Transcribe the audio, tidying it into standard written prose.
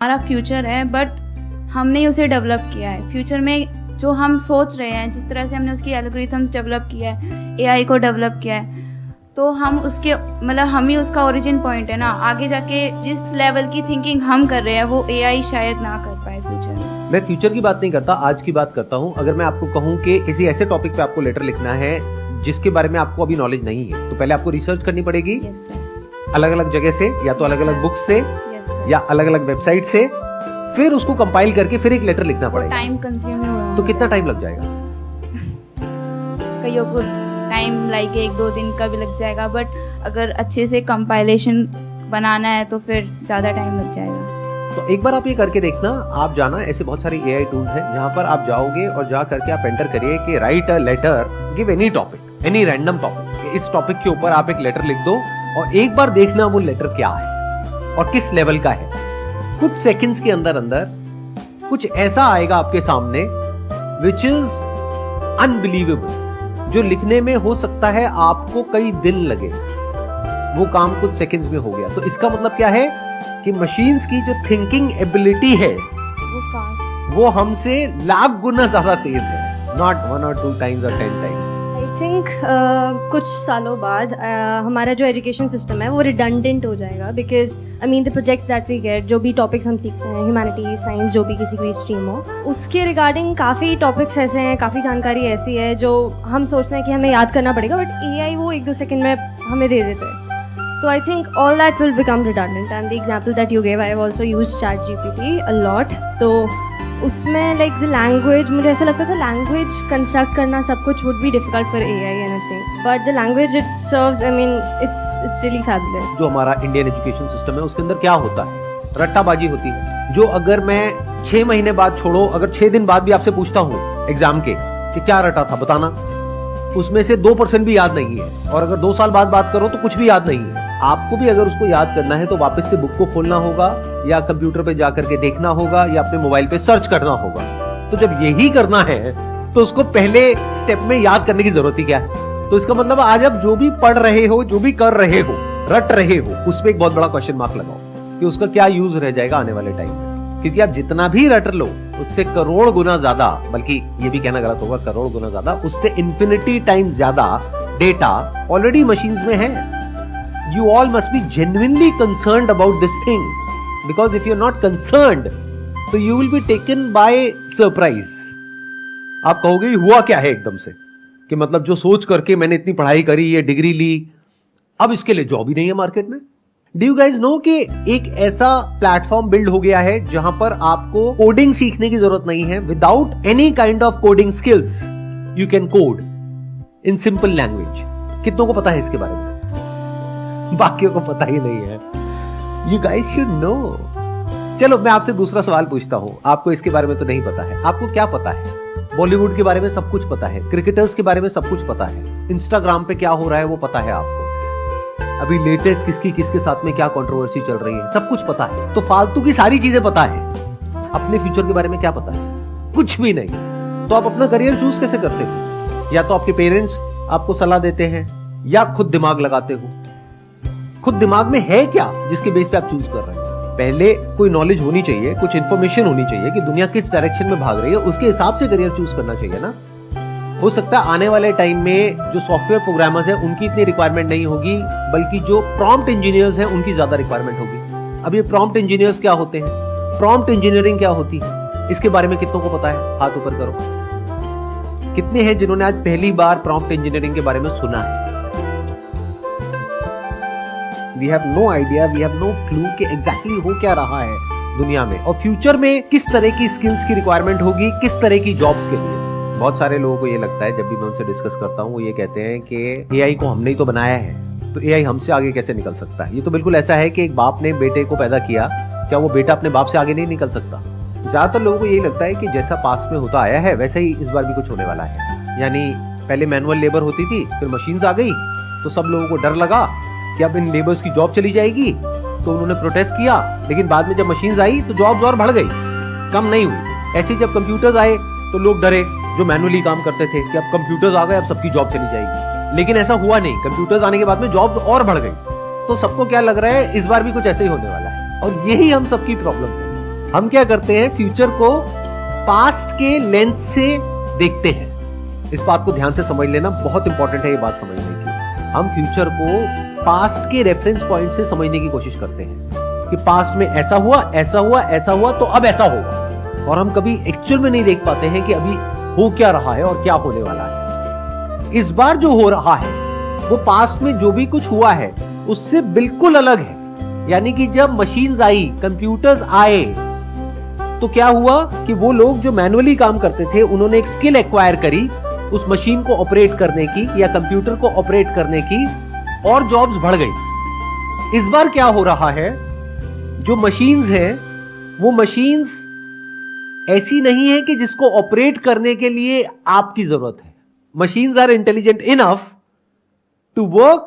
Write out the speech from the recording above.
हमारा फ्यूचर है बट हमने उसे डेवलप किया है। फ्यूचर में जो हम सोच रहे हैं, जिस तरह से हमने उसकी एल्गोरिथम्स डेवलप किया है, एआई को डेवलप किया है, तो हम उसके मतलब हम ही उसका ओरिजिन पॉइंट है ना। आगे जाके जिस लेवल की थिंकिंग हम कर रहे हैं वो एआई शायद ना कर पाए फ्यूचर में। मैं फ्यूचर की बात नहीं करता, आज की बात करता हूँ। अगर मैं आपको कहूँ कि किसी ऐसे टॉपिक पे आपको लेटर लिखना है जिसके बारे में आपको अभी नॉलेज नहीं है, तो पहले आपको रिसर्च करनी पड़ेगी अलग अलग जगह से, या तो अलग अलग बुक से या अलग अलग वेबसाइट से, फिर उसको कंपाइल करके फिर एक लेटर लिखना पड़ेगा। टाइम कंज्यूमिंग होगा। तो कितना टाइम लग जाएगा? कईयों को टाइम लाइक 1-2 दिन का भी लग जाएगा, बट अगर अच्छे से कंपाइलेशन बनाना है तो फिर ज़्यादा टाइम लग जाएगा। तो एक बार आप ये करके देखना। आप जाना, ऐसे बहुत सारे एआई टूल्स हैं जहां पर आप जाओगे और जा करके आप एंटर करिए कि write a letter, give any topic, any random topic. इस टॉपिक के ऊपर आप एक लेटर लिख दो और एक बार देखना वो लेटर क्या है और किस लेवल का है। कुछ सेकंड्स के अंदर अंदर कुछ ऐसा आएगा आपके सामने विच इज अनबिलीवेबल, जो लिखने में हो सकता है आपको कई दिन लगे, वो काम कुछ सेकंड्स में हो गया। तो इसका मतलब क्या है कि मशीन्स की जो थिंकिंग एबिलिटी है वो हमसे लाख गुना ज्यादा तेज है, not 1 or 2 times or 10 times। I think कुछ सालों बाद हमारा जो एजुकेशन सिस्टम है वो रिडंडेंट हो जाएगा, because I mean the projects that we get, जो भी टॉपिक्स हम सीखते हैं, ह्यूमैनिटीज, साइंस, जो भी किसी कोई स्ट्रीम हो, उसके रिगार्डिंग काफ़ी टॉपिक्स ऐसे हैं, काफ़ी जानकारी ऐसी है जो हम सोचते हैं कि हमें याद करना पड़ेगा, बट एआई वो 1-2 सेकंड में हमें दे देते हैं। So I think all that will become redundant, and the example that you gave, I have also used ChatGPT a lot. तो उसमें like the language, मुझे ऐसा लगता था language construct करना सब कुछ would be difficult for AI and everything, but the language it serves, I mean it's really fabulous. जो हमारा इंडियन एजुकेशन सिस्टम है उसके अंदर क्या होता है, रट्टाबाजी होती है। जो अगर मैं 6 महीने बाद छोड़ो, अगर 6 दिन बाद भी आपसे पूछता हूँ एग्जाम के कि क्या रटा था बताना, उसमें से 2% भी याद नहीं है। और अगर 2 साल बाद बात करो तो कुछ भी याद नहीं है। आपको भी अगर उसको याद करना है तो वापस से बुक को खोलना होगा या कंप्यूटर पे जाकर के देखना होगा या अपने मोबाइल पे सर्च करना होगा। तो जब यही करना है तो उसको पहले स्टेप में याद करने की जरूरत ही क्या है? तो इसका मतलब आज आप जो भी पढ़ रहे हो, जो भी कर रहे हो, रट रहे हो, उसमें एक बहुत बड़ा क्वेश्चन मार्क लगाओ कि उसका क्या यूज रह जाएगा आने वाले टाइम में। क्योंकि आप जितना भी रट लो उससे करोड़ गुना ज्यादा, बल्कि ये भी कहना गलत होगा, करोड़ गुना ज्यादा, उससे इन्फिनिटी टाइम्स ज्यादा डेटा ऑलरेडी मशीन्स में है। You all must be genuinely concerned about this thing, because if you're not concerned, so you will be taken by surprise. आप कहोगे हुआ क्या है एकदम से, कि मतलब जो सोच करके मैंने इतनी पढ़ाई करी, ये डिग्री ली, अब इसके लिए जॉब ही नहीं है मार्केट में। डू यू गाइज नो कि एक ऐसा प्लेटफॉर्म बिल्ड हो गया है जहां पर आपको कोडिंग सीखने की जरूरत नहीं है। Without any kind of coding skills you can code in simple language. कितनों को पता है इसके बारे में? बाकियों को पता ही नहीं है। You guys should know. चलो मैं आपसे दूसरा सवाल पूछता हूं। आपको इसके बारे में तो नहीं पता है, आपको क्या पता है? बॉलीवुड के बारे में सब कुछ पता है, क्रिकेटर्स के बारे में सब कुछ पता है, इंस्टाग्राम पे क्या हो रहा है वो पता है आपको, अभी लेटेस्ट किसके साथ में क्या कंट्रोवर्सी चल रही है, सब कुछ पता है। तो फालतू की सारी चीजें पता है, अपने फ्यूचर के बारे में क्या पता है? कुछ भी नहीं। तो आप अपना करियर चूज कैसे करते हो? या तो आपके पेरेंट्स आपको सलाह देते हैं या खुद दिमाग लगाते हो। खुद दिमाग में है क्या जिसके बेस पे आप चूज कर रहे हैं? पहले कोई नॉलेज होनी चाहिए, कुछ इंफॉर्मेशन होनी चाहिए कि दुनिया किस डायरेक्शन में भाग रही है, उसके हिसाब से करियर चूज करना चाहिए ना। हो सकता है आने वाले टाइम में जो सॉफ्टवेयर प्रोग्रामर्स हैं उनकी इतनी रिक्वायरमेंट नहीं होगी, बल्कि जो प्रॉम्प्ट इंजीनियर्स हैं उनकी ज्यादा रिक्वायरमेंट होगी। अब ये प्रॉम्प्ट इंजीनियर्स क्या होते हैं, प्रॉम्प्ट इंजीनियरिंग क्या होती है, इसके बारे में कितनों को पता है? हाथ ऊपर करो। कितने हैं जिन्होंने आज पहली बार प्रॉम्प्ट इंजीनियरिंग के बारे में सुना है? We have no idea, we have no clue कि exactly हो क्या रहा है दुनिया में, और फ्यूचर में किस तरह की स्किल्स की रिक्वायरमेंट होगी, किस तरह की जॉब्स के लिए। बहुत सारे लोगों को ये लगता है, जब भी मैं उनसे डिस्कस करता हूँ, वो ये कहते हैं कि एआई को हमने ही तो बनाया है, तो एआई हमसे आगे कैसे निकल सकता है? ये तो बिल्कुल ऐसा है कि एक बाप ने बेटे को पैदा किया, क्या वो बेटा अपने बाप से आगे नहीं निकल सकता? ज्यादातर लोगों को यही लगता है कि जैसा पास्ट में होता आया है वैसा ही इस बार भी कुछ होने वाला है। यानी पहले मैनुअल लेबर होती थी, फिर मशीन्स आ गई, तो सब लोगों को डर लगा कि अब इन लेबर्स की जॉब चली जाएगी, तो उन्होंने प्रोटेस्ट किया। लेकिन बाद में जब मशीन्स आई तो जॉब्स और बढ़ गई, कम नहीं हुई। ऐसे जब कंप्यूटर्स आए तो लोग डरे जो मैनुअली काम करते थे कि अब कंप्यूटर्स आ गए, अब सबकी जॉब चली जाएगी। लेकिन ऐसा हुआ नहीं, कंप्यूटर्स आने के बाद में जॉब्स और बढ़ गई। तो सबको क्या लग रहा है, इस बार भी कुछ ऐसे ही होने वाला है। और यही हम सबकी प्रॉब्लम है हम क्या करते हैं, फ्यूचर को पास्ट के लेंस से देखते हैं। इस बात को ध्यान से समझ लेना, बहुत इंपॉर्टेंट है ये बात समझने की। हम फ्यूचर को पास्ट के रेफरेंस पॉइंट से समझने की कोशिश करते हैं कि पास्ट में ऐसा हुआ, ऐसा हुआ, ऐसा हुआ, तो अब ऐसा होगा। और हम कभी एक्चुअल में नहीं देख पाते हैं कि अभी हो क्या रहा है और क्या होने वाला है। इस बार जो हो रहा है वो पास्ट में जो भी कुछ हुआ है उससे बिल्कुल अलग है। यानी कि जब मशीन्स आई, कंप्यूटर्स आए, तो क्या हुआ कि वो लोग जो मैनुअली काम करते थे उन्होंने एक स्किल एक्वायर करी उस मशीन को ऑपरेट करने की या कंप्यूटर को ऑपरेट करने की, और जॉब्स बढ़ गई। इस बार क्या हो रहा है, जो मशीन्स हैं वो मशीन्स ऐसी नहीं है कि जिसको ऑपरेट करने के लिए आपकी जरूरत है। Machines are intelligent enough to work